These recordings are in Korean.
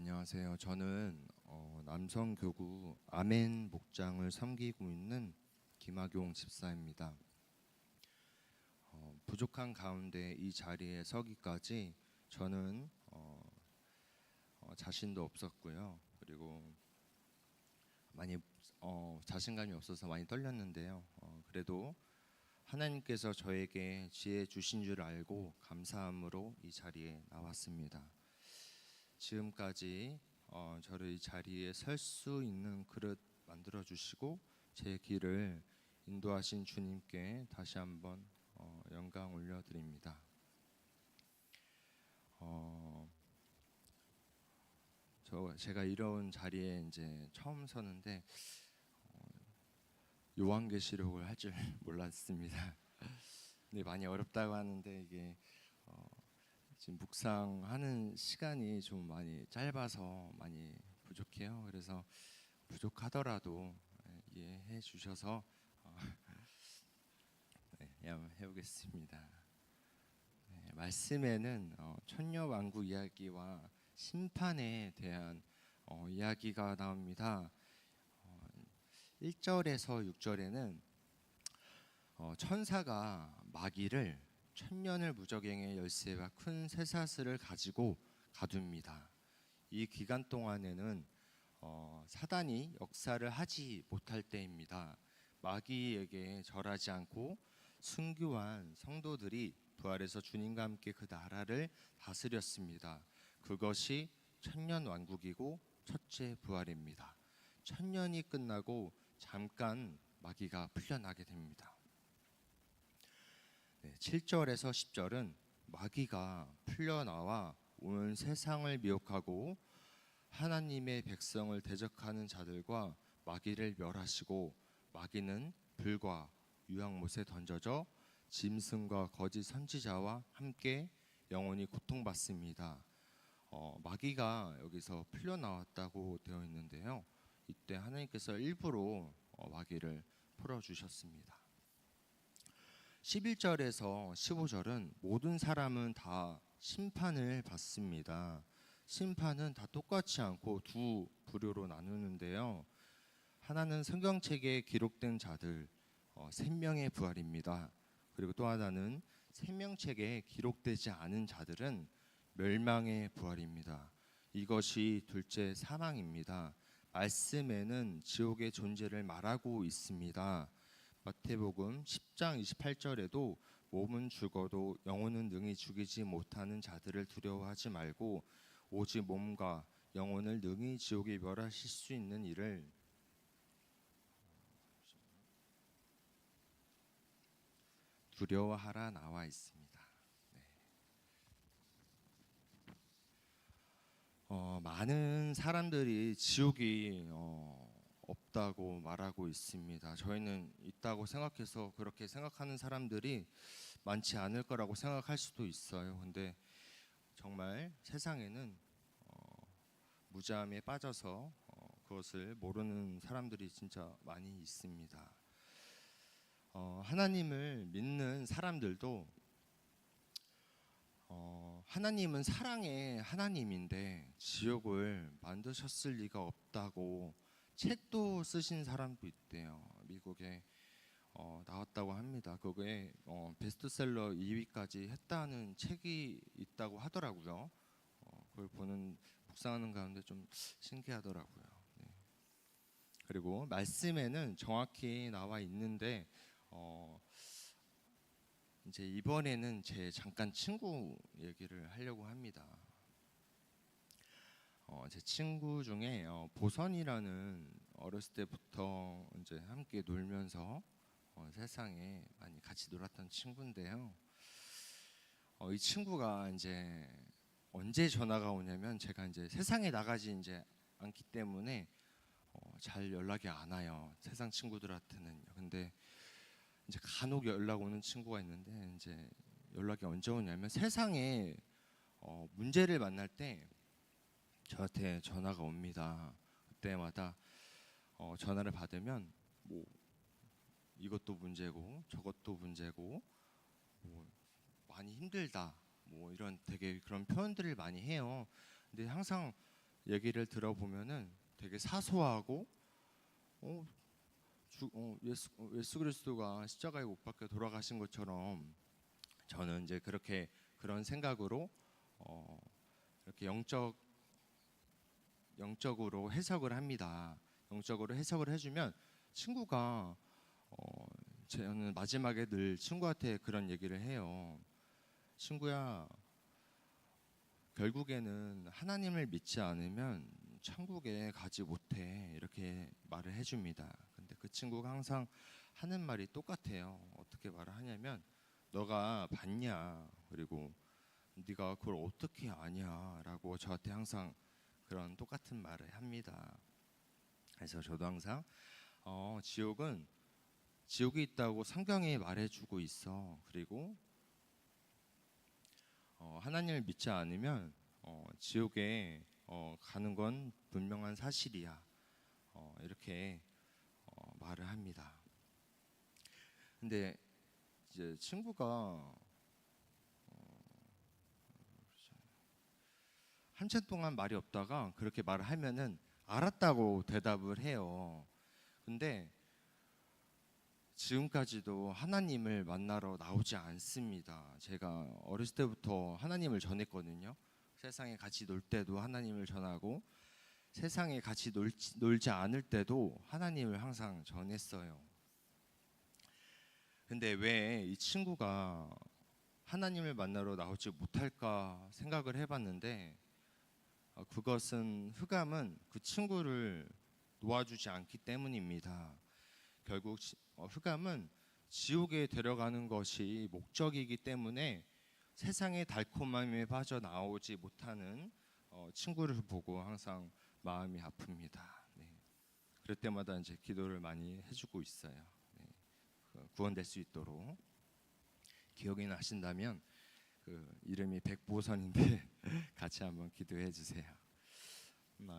안녕하세요. 저는 남성교구 아멘 목장을 섬기고 있는 김학용 집사입니다. 부족한 가운데 이 자리에 서기까지 저는 자신도 없었고요. 그리고 많이 자신감이 없어서 많이 떨렸는데요. 그래도 하나님께서 저에게 지혜 주신 줄 알고 감사함으로 이 자리에 나왔습니다. 지금까지 저를 이 자리에 설 수 있는 그릇 만들어 주시고 제 길을 인도하신 주님께 다시 한번 영광 올려드립니다. 제가 이런 자리에 이제 처음 서는데 요한계시록을 할 줄 몰랐습니다. 근데 많이 어렵다고 하는데 이게 지금 묵상하는 시간이 좀 많이 짧아서 많이 부족해요. 그래서 부족하더라도 이해해 주셔서 한번 해보겠습니다. 말씀에는 천녀왕국 이야기와 심판에 대한 이야기가 나옵니다. 1절에서 6절에는 천사가 마귀를 천년을 무적행의 열쇠와 큰 쇠사슬을 가지고 가둡니다. 이 기간 동안에는 사단이 역사를 하지 못할 때입니다. 마귀에게 절하지 않고 순교한 성도들이 부활해서 주님과 함께 그 나라를 다스렸습니다. 그것이 천년 왕국이고 첫째 부활입니다. 천년이 끝나고 잠깐 마귀가 풀려나게 됩니다. 7절에서 10절은 마귀가 풀려나와 온 세상을 미혹하고 하나님의 백성을 대적하는 자들과 마귀를 멸하시고 마귀는 불과 유황못에 던져져 짐승과 거짓 선지자와 함께 영원히 고통받습니다. 마귀가 여기서 풀려나왔다고 되어 있는데요. 이때 하나님께서 일부러 마귀를 풀어주셨습니다. 11절에서 15절은 모든 사람은 다 심판을 받습니다. 심판은 다 똑같지 않고 두 부류로 나누는데요. 하나는 성경책에 기록된 자들, 생명의 부활입니다. 그리고 또 하나는 생명책에 기록되지 않은 자들은 멸망의 부활입니다. 이것이 둘째 사망입니다. 말씀에는 지옥의 존재를 말하고 있습니다. 마태복음 10장 28절에도 몸은 죽어도 영혼은 능히 죽이지 못하는 자들을 두려워하지 말고 오직 몸과 영혼을 능히 지옥에 멸하실 수 있는 이를 두려워하라 나와 있습니다. 많은 사람들이 지옥이 없다고 말하고 있습니다. 저희는 있다고 생각해서 그렇게 생각하는 사람들이 많지 않을 거라고 생각할 수도 있어요. 근데 정말 세상에는 무지함에 빠져서 그것을 모르는 사람들이 진짜 많이 있습니다. 하나님을 믿는 사람들도 하나님은 사랑의 하나님인데 지옥을 만드셨을 리가 없다고 책도 쓰신 사람도 있대요. 미국에 나왔다고 합니다. 그거에 베스트셀러 2위까지 했다는 책이 있다고 하더라고요. 그걸 보는 묵상하는 가운데 좀 신기하더라고요. 네. 그리고 말씀에는 정확히 나와 있는데 이제 이번에는 제 잠깐 친구 얘기를 하려고 합니다. 제 친구 중에 보선이라는 어렸을 때부터 이제 함께 놀면서 세상에 많이 같이 놀았던 친구인데요. 이 친구가 이제 언제 전화가 오냐면 제가 이제 세상에 나가지 이제 않기 때문에 잘 연락이 안 와요. 세상 친구들한테는요. 근데 이제 간혹 연락 오는 친구가 있는데 이제 연락이 언제 오냐면 세상에 문제를 만날 때 저한테 전화가 옵니다. 그때마다 전화를 받으면 뭐 이것도 문제고 저것도 문제고 뭐 많이 힘들다 뭐 이런 되게 그런 표현들을 많이 해요. 근데 항상 얘기를 들어보면은 되게 사소하고 예수 그리스도가 십자가에 못 박혀 돌아가신 것처럼 저는 이제 그렇게 그런 생각으로 이렇게 영적으로 해석을 합니다. 영적으로 해석을 해주면 친구가 저는 마지막에 늘 친구한테 그런 얘기를 해요. 친구야, 결국에는 하나님을 믿지 않으면 천국에 가지 못해, 이렇게 말을 해줍니다. 근데 그 친구가 항상 하는 말이 똑같아요. 어떻게 말을 하냐면, 너가 봤냐, 그리고 네가 그걸 어떻게 아냐 라고 저한테 항상 그런 똑같은 말을 합니다. 그래서 저도 항상 지옥이 있다고 성경이 말해주고 있어. 그리고 하나님을 믿지 않으면 지옥에 가는 건 분명한 사실이야. 이렇게 말을 합니다. 근데 이제 친구가 한참 동안 말이 없다가 그렇게 말을 하면은 알았다고 대답을 해요. 근데 지금까지도 하나님을 만나러 나오지 않습니다. 제가 어렸을 때부터 하나님을 전했거든요. 세상에 같이 놀 때도 하나님을 전하고, 세상에 같이 놀지 않을 때도 하나님을 항상 전했어요. 근데 왜 이 친구가 하나님을 만나러 나오지 못할까 생각을 해봤는데, 그것은 흑암은 그 친구를 놓아주지 않기 때문입니다. 결국 흑암은 지옥에 데려가는 것이 목적이기 때문에 세상의 달콤함에 빠져나오지 못하는 친구를 보고 항상 마음이 아픕니다. 네. 그럴 때마다 이제 기도를 많이 해주고 있어요. 네. 구원될 수 있도록. 기억이 나신다면 그 이름이 백보선인데 같이 한번 기도해 주세요.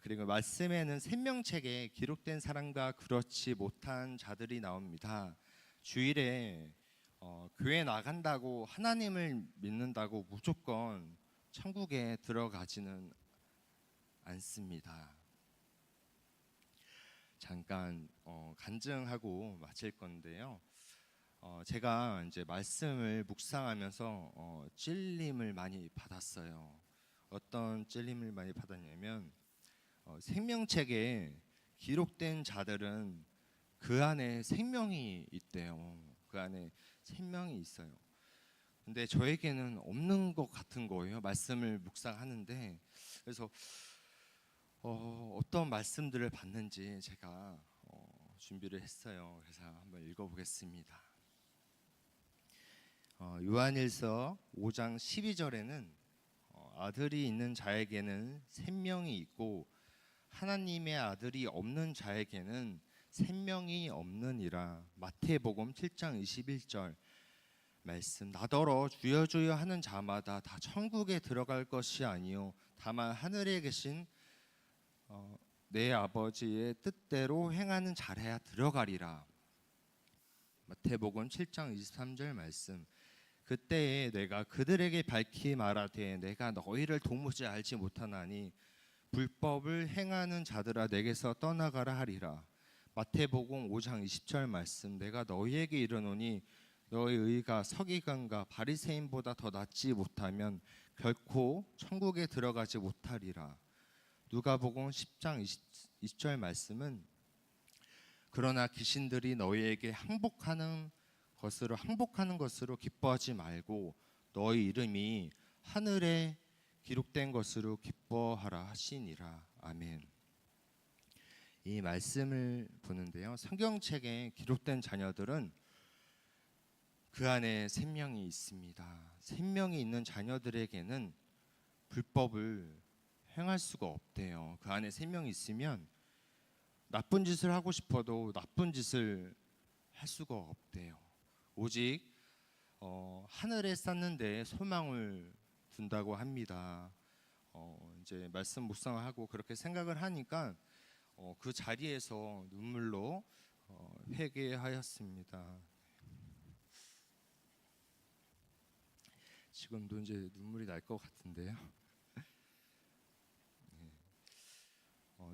그리고 말씀에는 생명책에 기록된 사람과 그렇지 못한 자들이 나옵니다. 주일에 교회 나간다고 하나님을 믿는다고 무조건 천국에 들어가지는 않습니다. 잠깐 간증하고 마칠 건데요. 제가 이제 말씀을 묵상하면서 찔림을 많이 받았어요. 어떤 찔림을 많이 받았냐면, 생명책에 기록된 자들은 그 안에 생명이 있대요. 그 안에 생명이 있어요. 근데 저에게는 없는 것 같은 거예요. 말씀을 묵상하는데. 그래서 어떤 말씀들을 받는지 제가 준비를 했어요. 그래서 한번 읽어보겠습니다. 요한일서 5장 12절에는 아들이 있는 자에게는 생명이 있고 하나님의 아들이 없는 자에게는 생명이 없느니라. 마태복음 7장 21절 말씀, 나더러 주여 주여 하는 자마다 다 천국에 들어갈 것이 아니요 다만 하늘에 계신 내 아버지의 뜻대로 행하는 자라야 들어가리라. 마태복음 7장 23절 말씀, 그때에 내가 그들에게 밝히 말하되 내가 너희를 도무지 알지 못하나니 불법을 행하는 자들아 내게서 떠나가라 하리라. 마태복음 5장 20절 말씀, 내가 너희에게 이르노니 너희 의가 서기관과 바리새인보다 더 낫지 못하면 결코 천국에 들어가지 못하리라. 누가복음 10장 20절 말씀은, 그러나 귀신들이 너희에게 항복하는 것으로 기뻐하지 말고 너희 이름이 하늘에 기록된 것으로 기뻐하라 하시니라. 아멘. 이 말씀을 보는데요, 성경책에 기록된 자녀들은 그 안에 생명이 있습니다. 생명이 있는 자녀들에게는 불법을 행할 수가 없대요. 그 안에 생명이 있으면 나쁜 짓을 하고 싶어도 나쁜 짓을 할 수가 없대요. 오직 하늘에 쌓는 데 소망을 둔다고 합니다. 이제 말씀 묵상하고 그렇게 생각을 하니까 그 자리에서 눈물로 회개하였습니다. 지금도 이제 눈물이 날 것 같은데요.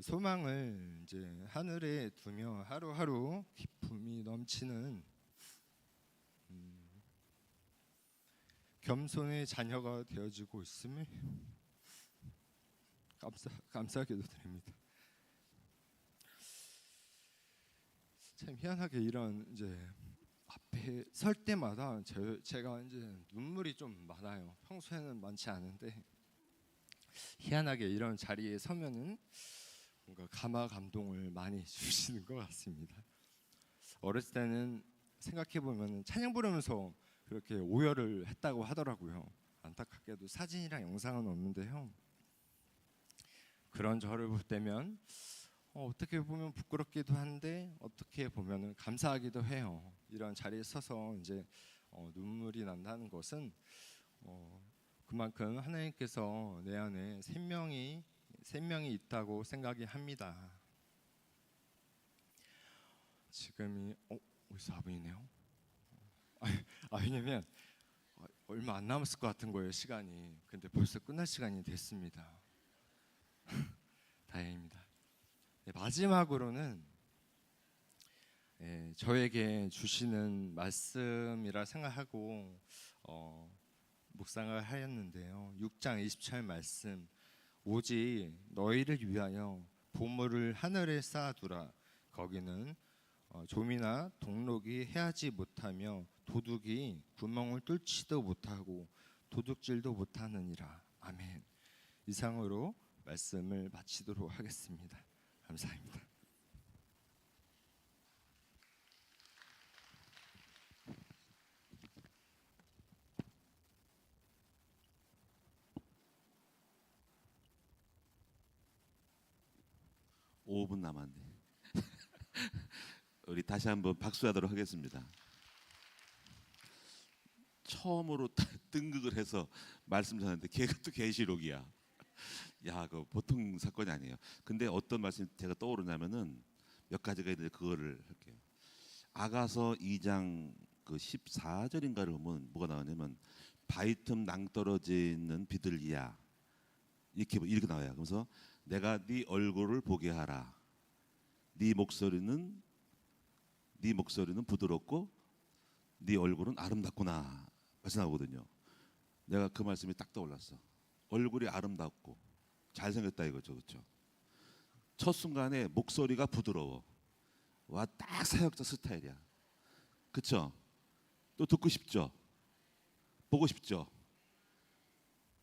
소망을 이제 하늘에 두며 하루하루 기쁨이 넘치는 겸손의 자녀가 되어지고 있음을 감사하게도 드립니다. 참 희한하게 이런 이제 앞에 설 때마다 제가 이제 눈물이 좀 많아요. 평소에는 많지 않은데 희한하게 이런 자리에 서면은 뭔가 감화 감동을 많이 주시는 것 같습니다. 어렸을 때는 생각해 보면 찬양 부르면서 그렇게 오열을 했다고 하더라고요. 안타깝게도 사진이랑 영상은 없는데요. 그런 저를 볼 때면 어떻게 보면 부끄럽기도 한데 어떻게 보면 감사하기도 해요. 이런 자리에 서서 이제 눈물이 난다는 것은 그만큼 하나님께서 내 안에 생명이 있다고 생각이 합니다. 지금이 우리 4분이네요. 왜냐면 얼마 안 남았을 것 같은 거예요, 시간이. 근데 벌써 끝날 시간이 됐습니다. 다행입니다. 네, 마지막으로는 저에게 주시는 말씀이라 생각하고 묵상을 하였는데요. 6장 20절 말씀, 오직 너희를 위하여 보물을 하늘에 쌓아두라. 거기는 좀이나 동록이 해하지 못하며 도둑이 구멍을 뚫지도 못하고 도둑질도 못하느니라. 아멘. 이상으로 말씀을 마치도록 하겠습니다. 감사합니다. 오 분 남았네. 우리 다시 한번 박수하도록 하겠습니다. 처음으로 등극을 해서 말씀 전하는데 걔가 또 계시록이야. 야, 그 보통 사건이 아니에요. 근데 어떤 말씀이 제가 떠오르냐면은 몇 가지가 있는데 그거를 할게요. 아가서 2장 그 14절인가를 보면 뭐가 나오냐면 바위 틈 낭떠러지는 비둘기야. 이렇게 나와요. 그래서 내가 네 얼굴을 보게 하라. 네 목소리는 부드럽고 네 얼굴은 아름답구나 말씀하거든요. 내가 그 말씀이 딱 떠올랐어. 얼굴이 아름답고 잘생겼다 이거죠, 그렇죠? 첫 순간에 목소리가 부드러워. 와, 딱 사역자 스타일이야, 그렇죠? 또 듣고 싶죠, 보고 싶죠.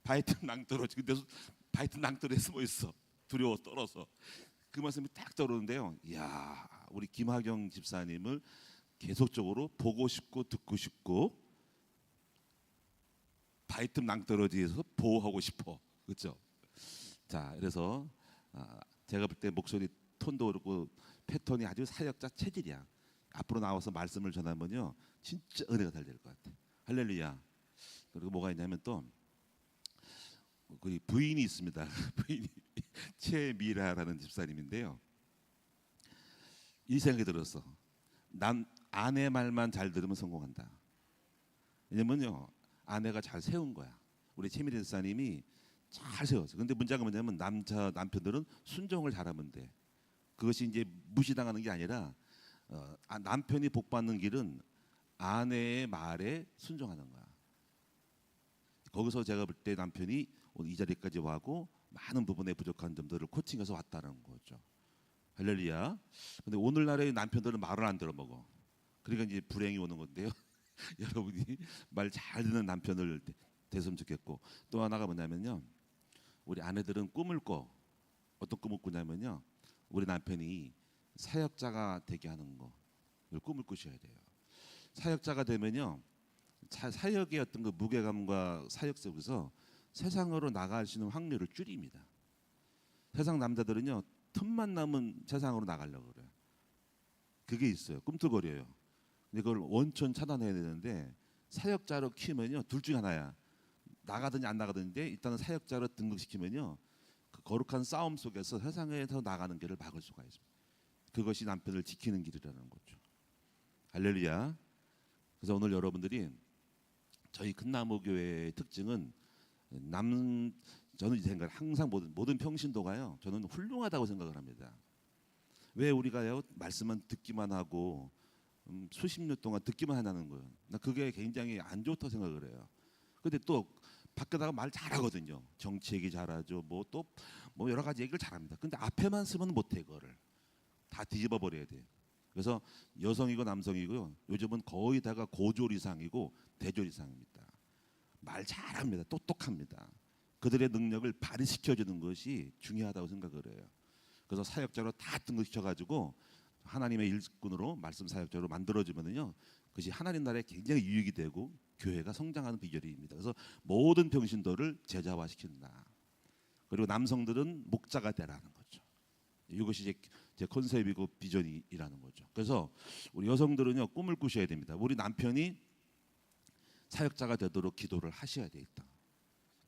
바이튼 낭떠러지. 근데 바이튼 낭떠러지에 숨어 있어. 두려워 떨어서. 그 말씀이 딱 떠오르는데요. 이야, 우리 김하경 집사님을 계속적으로 보고 싶고 듣고 싶고 바이튼 낭떠러지에서 보호하고 싶어, 그렇죠? 자, 그래서 제가 볼 때 목소리 톤도 그렇고 패턴이 아주 사역자 체질이야. 앞으로 나와서 말씀을 전하면요 진짜 은혜가 잘 될 것 같아. 할렐루야. 그리고 뭐가 있냐면 또 그 부인이 있습니다. 부인이 최미라라는 집사님인데요. 이 생각이 들었어. 난 아내 말만 잘 들으면 성공한다. 왜냐면요 아내가 잘 세운 거야. 우리 최미라 집사님이 잘 세웠어. 근데 문제가 뭐냐면 남편들은 순종을 잘하면 돼. 그것이 이제 무시당하는 게 아니라 남편이 복받는 길은 아내의 말에 순종하는 거야. 거기서 제가 볼 때 남편이 오늘 이 자리까지 와고 많은 부분에 부족한 점들을 코칭해서 왔다는 거죠. 할렐루야. 근데 오늘날의 남편들은 말을 안 들어먹어. 그러니까 이제 불행이 오는 건데요. 여러분이 말 잘 듣는 남편을 됐으면 좋겠고, 또 하나가 뭐냐면요, 우리 아내들은 꿈을 꿔. 어떤 꿈을 꾸냐면요, 우리 남편이 사역자가 되게 하는 거, 그 꿈을 꾸셔야 돼요. 사역자가 되면요 사역의 어떤 그 무게감과 사역 속에서 세상으로 나가시는 확률을 줄입니다. 세상 남자들은요 틈만 나면 세상으로 나가려고 그래요. 그게 있어요. 꿈틀거려요. 근데 그걸 원천 차단해야 되는데 사역자로 키우면요 둘 중에 하나야. 나가든지 안 나가든지 일단은 사역자로 등극시키면요 그 거룩한 싸움 속에서 세상에서 나가는 길을 막을 수가 있습니다. 그것이 남편을 지키는 길이라는 거죠. 할렐루야. 그래서 오늘 여러분들이 저희 큰나무교회의 특징은 저는 이 생각 항상 모든 평신도가요. 저는 훌륭하다고 생각을 합니다. 왜 우리가요 말씀만 듣기만 하고 수십 년 동안 듣기만 한다는 거예요. 나 그게 굉장히 안 좋다고 생각을 해요. 근데 또 밖에 나가 말 잘하거든요. 정치 얘기 잘하죠. 뭐 또 뭐 여러 가지 얘기를 잘합니다. 근데 앞에만 쓰면 못해 그거를 다 뒤집어 버려야 돼. 그래서 여성이고 남성이고요. 요즘은 거의 다가 고졸 이상이고 대졸 이상입니다. 말 잘합니다. 똑똑합니다. 그들의 능력을 발휘시켜 주는 것이 중요하다고 생각을 해요. 그래서 사역자로 다 등극시켜 가지고 하나님의 일꾼으로 말씀 사역자로 만들어주면은요, 그것이 하나님 나라에 굉장히 유익이 되고 교회가 성장하는 비결입니다. 그래서 모든 평신도를 제자화시킨다. 그리고 남성들은 목자가 되라는 거죠. 이것이 제 컨셉이고 비전이라는 거죠. 그래서 우리 여성들은요 꿈을 꾸셔야 됩니다. 우리 남편이 사역자가 되도록 기도를 하셔야 되겠다.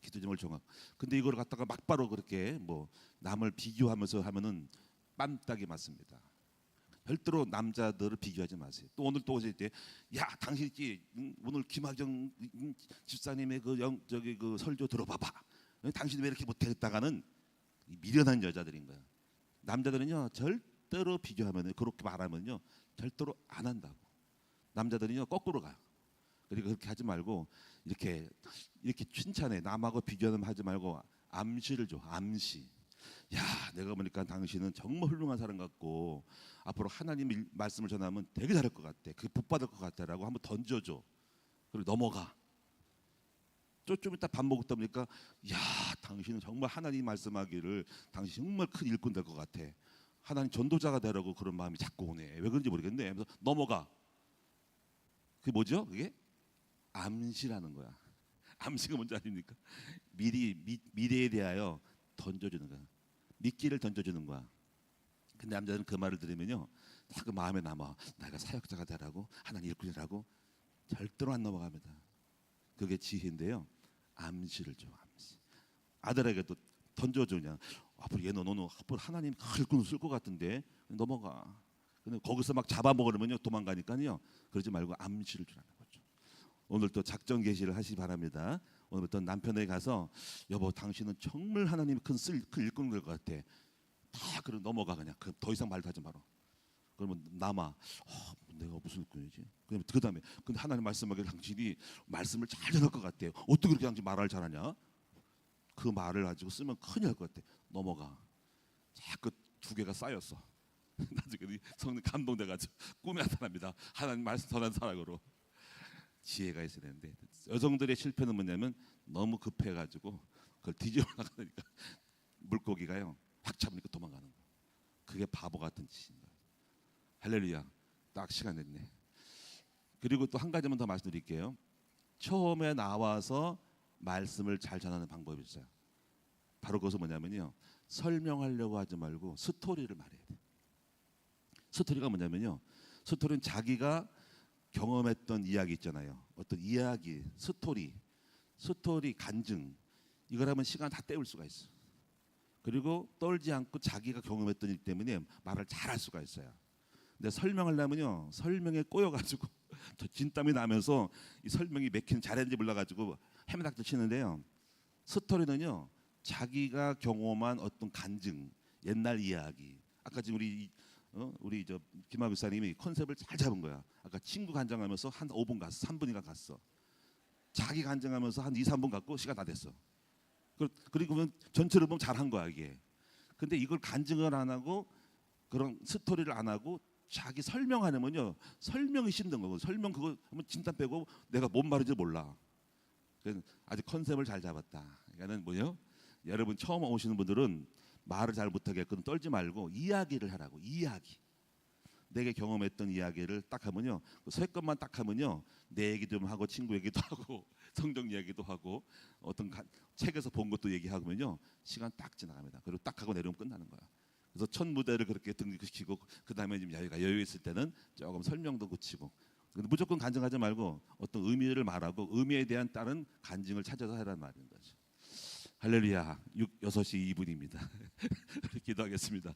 기도 제목을 정하고. 근데 이걸 갖다가 막바로 그렇게 뭐 남을 비교하면서 하면은 빰딱이 맞습니다. 절대로 남자들을 비교하지 마세요. 또 오늘 또 이제 야 당신 있지 오늘 김학정 집사님의 그 설교 들어봐봐. 당신이 왜 이렇게 못했다가는 미련한 여자들인 거야. 남자들은요 절대로 비교하면 그렇게 말하면요 절대로 안 한다고. 남자들은요 거꾸로 가요. 그러니까 그렇게 하지 말고 이렇게 칭찬해. 남하고 비교는 하지 말고 암시를 줘. 암시. 야, 내가 보니까 당신은 정말 훌륭한 사람 같고 앞으로 하나님 말씀을 전하면 되게 잘할 것 같아. 그 복 받을 것 같아라고 한번 던져줘. 그리고 넘어가. 좀 이따 밥 먹다 보니까 야, 당신은 정말 하나님 말씀하기를 당신 정말 큰 일꾼 될 것 같아. 하나님 전도자가 되라고 그런 마음이 자꾸 오네. 왜 그런지 모르겠네. 그래서 넘어가. 그게 뭐죠? 그게 암시라는 거야. 암시가 뭔지 아십니까? 미래에 대하여 던져주는 거야. 미끼를 던져주는 거야. 근데 남자들은 그 말을 들으면요, 다 그 마음에 남아. 내가 사역자가 되라고, 하나님 일꾼이라고 절대로 안 넘어갑니다. 그게 지혜인데요. 암시를 줘. 암시. 아들에게도 던져줘 그냥. 앞으로 너는 앞으로 하나님 일꾼을 쓸 것 같은데 넘어가. 근데 거기서 막 잡아먹으려면요 도망가니까요. 그러지 말고 암시를 주라는 거죠. 오늘 또 작전 개시를 하시기 바랍니다. 오늘부터 남편에게 가서 여보 당신은 정말 하나님 큰 일꾼 될 것 같아. 다 그럼 넘어가 그냥. 더 이상 말도 하지 마라. 그러면 남아. 내가 무슨 일꾼이지? 그 다음에 근데 하나님 말씀하기를 당신이 말씀을 잘 전할 것 같아요. 어떻게 그렇게 당신 말을 잘하냐? 그 말을 가지고 쓰면 큰일 날 것 같아. 넘어가. 자꾸 두 개가 쌓였어. 나중에 성령 감동돼가지고 꿈에 나타납니다. 하나님 말씀 전하는 사람으로. 지혜가 있어야 되는데 여성들의 실패는 뭐냐면 너무 급해가지고 그걸 뒤집어 나가니까 물고기가요 확 잡으니까 도망가는 거예요. 그게 바보 같은 짓인 거예요. 할렐루야. 딱 시간 됐네. 그리고 또 한 가지만 더 말씀드릴게요. 처음에 나와서 말씀을 잘 전하는 방법이 있어요. 바로 그것은 뭐냐면요. 설명하려고 하지 말고 스토리를 말해야 돼요. 스토리가 뭐냐면요. 스토리는 자기가 경험했던 이야기 있잖아요. 어떤 이야기, 스토리 간증 이걸 하면 시간 다 때울 수가 있어. 그리고 떨지 않고 자기가 경험했던 일 때문에 말을 잘할 수가 있어요. 근데 설명하려면요 설명에 꼬여가지고 저 진땀이 나면서 이 설명이 맥히는 잘했는지 몰라가지고 헤매닥들 치는데요. 스토리는요 자기가 경험한 어떤 간증, 옛날 이야기. 아까 지금 우리 저 김학규 목사님이 컨셉을 잘 잡은 거야. 아까 친구 간증하면서 한 5분 갔어, 3분이가 갔어. 자기 간증하면서 한 2, 3분 갔고 시간 다 됐어. 그리고 전체를 보면 잘한 거야 이게. 근데 이걸 간증을 안 하고 그런 스토리를 안 하고 자기 설명하려면요 설명이 힘든 거고 설명 그거 하면 진땀 빼고 내가 뭔 말인지 몰라. 그래서 아주 컨셉을 잘 잡았다. 그러니까는 뭐요? 여러분 처음 오시는 분들은 말을 잘 못하게끔 떨지 말고 이야기를 하라고. 이야기. 내게 경험했던 이야기를 딱 하면요. 세 것만 딱 하면요. 내 얘기도 좀 하고 친구 얘기도 하고 성경 이야기도 하고 어떤 책에서 본 것도 얘기하면요. 시간 딱 지나갑니다. 그리고 딱 하고 내려오면 끝나는 거야. 그래서 첫 무대를 그렇게 등극시키고 그다음에 좀 여유 있을 때는 조금 설명도 붙이고. 근데 무조건 간증하지 말고 어떤 의미를 말하고 의미에 대한 다른 간증을 찾아서 하라는 말인 거죠. 할렐루야. 6시 2분입니다. 기도하겠습니다.